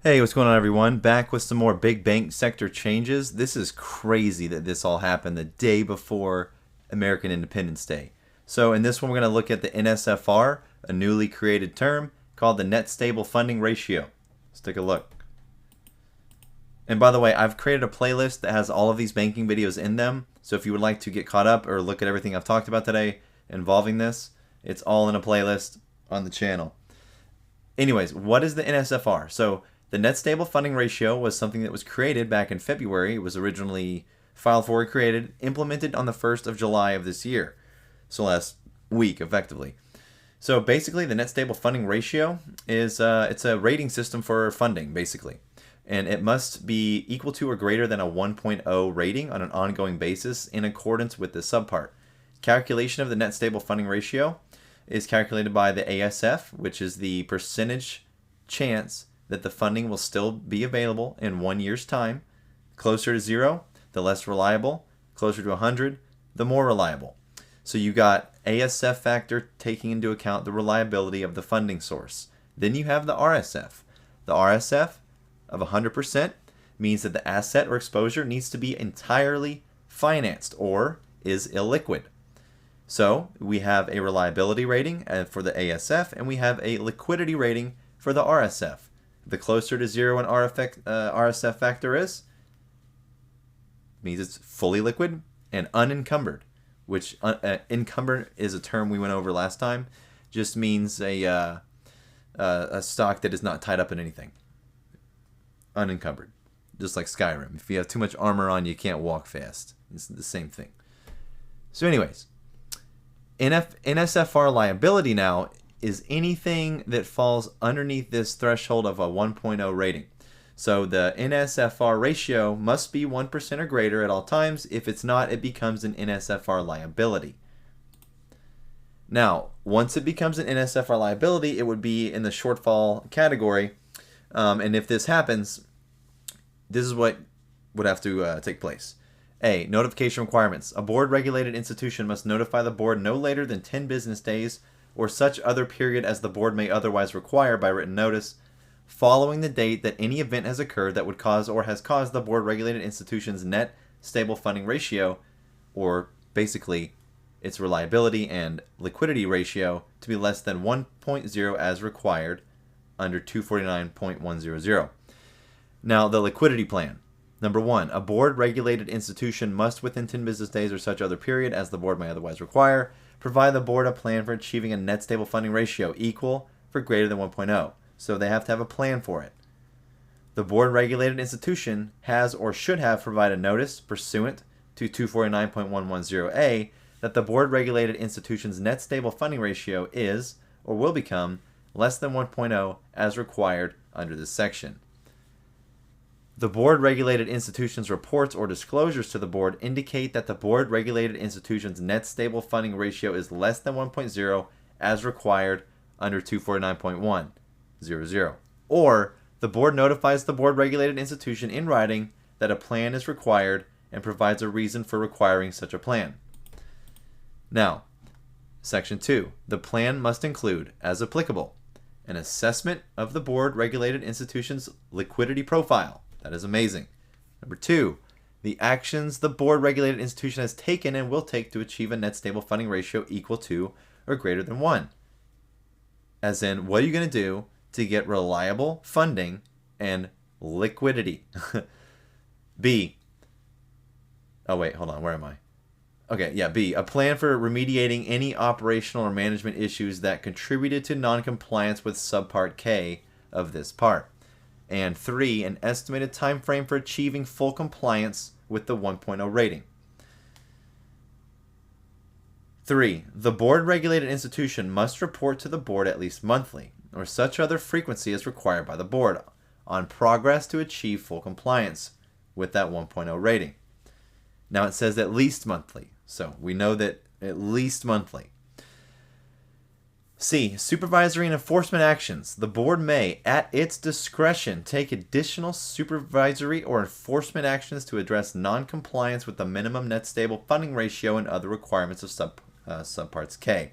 Hey, what's going on, everyone? Back with some more big bank sector changes. This is crazy that this all happened the day before American Independence Day. So in this one, we're going to look at the NSFR, a newly created term called the Net Stable Funding Ratio. Let's take a look. And by the way, I've created a playlist that has all of these banking videos in them. So if you would like to get caught up or look at everything I've talked about today involving this, it's all in a playlist on the channel. Anyways, what is the NSFR? So the net stable funding ratio was something that was created back in February. It was originally filed for, created, implemented on the 1st of July of this year. So last week, effectively. So basically, the net stable funding ratio is it's a rating system for funding, basically. And it must be equal to or greater than a 1.0 rating on an ongoing basis in accordance with the subpart. Calculation of the net stable funding ratio is calculated by the ASF, which is the percentage chance that the funding will still be available in 1 year's time. Closer to 0, the less reliable. Closer to 100, the more reliable. So you got ASF factor taking into account the reliability of the funding source. Then you have the RSF. The RSF of 100% means that the asset or exposure needs to be entirely financed or is illiquid. So we have a reliability rating for the ASF and we have a liquidity rating for the RSF. The closer to 0 an RSF factor is, means it's fully liquid and unencumbered, which encumbered is a term we went over last time. Just means a stock that is not tied up in anything. Unencumbered, just like Skyrim. If you have too much armor on, you can't walk fast. It's the same thing. So anyways, NSFR liability now is anything that falls underneath this threshold of a 1.0 rating. So the NSFR ratio must be 1% or greater at all times. If it's not, it becomes an NSFR liability. Now, once it becomes an NSFR liability, it would be in the shortfall category. And if this happens, this is what would have to take place. A. Notification requirements. A board-regulated institution must notify the board no later than 10 business days or such other period as the board may otherwise require by written notice, following the date that any event has occurred that would cause or has caused the board-regulated institution's net stable funding ratio, or basically its reliability and liquidity ratio, to be less than 1.0 as required under 249.100. Now, the liquidity plan. Number 1, a board-regulated institution must, within 10 business days or such other period as the board may otherwise require, provide the board a plan for achieving a net stable funding ratio equal for greater than 1.0. So they have to have a plan for it. The board-regulated institution has or should have provided notice pursuant to 249.110A that the board-regulated institution's net stable funding ratio is or will become less than 1.0 as required under this section. The board-regulated institution's reports or disclosures to the board indicate that the board-regulated institution's net stable funding ratio is less than 1.0 as required under 249.100. Or the board notifies the board-regulated institution in writing that a plan is required and provides a reason for requiring such a plan. Now, Section 2. The plan must include, as applicable, an assessment of the board-regulated institution's liquidity profile. That is amazing. Number 2, the actions the board-regulated institution has taken and will take to achieve a net stable funding ratio equal to or greater than 1. As in, what are you going to do to get reliable funding and liquidity? B. Oh, wait, hold on. Where am I? Okay, yeah, B. A plan for remediating any operational or management issues that contributed to noncompliance with subpart K of this part. And 3, an estimated time frame for achieving full compliance with the 1.0 rating. 3, the board-regulated institution must report to the board at least monthly, or such other frequency as required by the board, on progress to achieve full compliance with that 1.0 rating. Now it says at least monthly, so we know that at least monthly. C. Supervisory and enforcement actions. The board may, at its discretion, take additional supervisory or enforcement actions to address non-compliance with the minimum net stable funding ratio and other requirements of subparts K.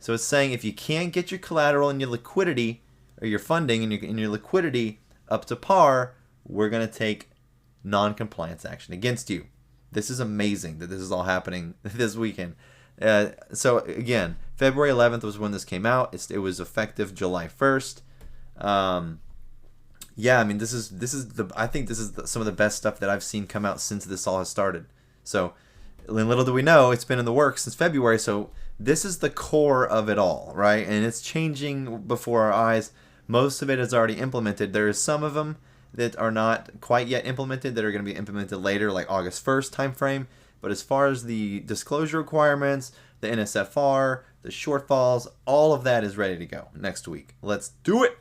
So it's saying if you can't get your collateral and your liquidity, or your funding and your liquidity up to par, we're going to take non-compliance action against you. This is amazing that this is all happening this weekend. So again, February 11th was when this came out. It was effective July 1st. Yeah, I mean, I think this is some of the best stuff that I've seen come out since this all has started. So little do we know, it's been in the works since February. So this is the core of it all, right? And it's changing before our eyes. Most of it is already implemented. There is some of them that are not quite yet implemented that are going to be implemented later, like August 1st timeframe. But as far as the disclosure requirements, the NSFR, the shortfalls, all of that is ready to go next week. Let's do it!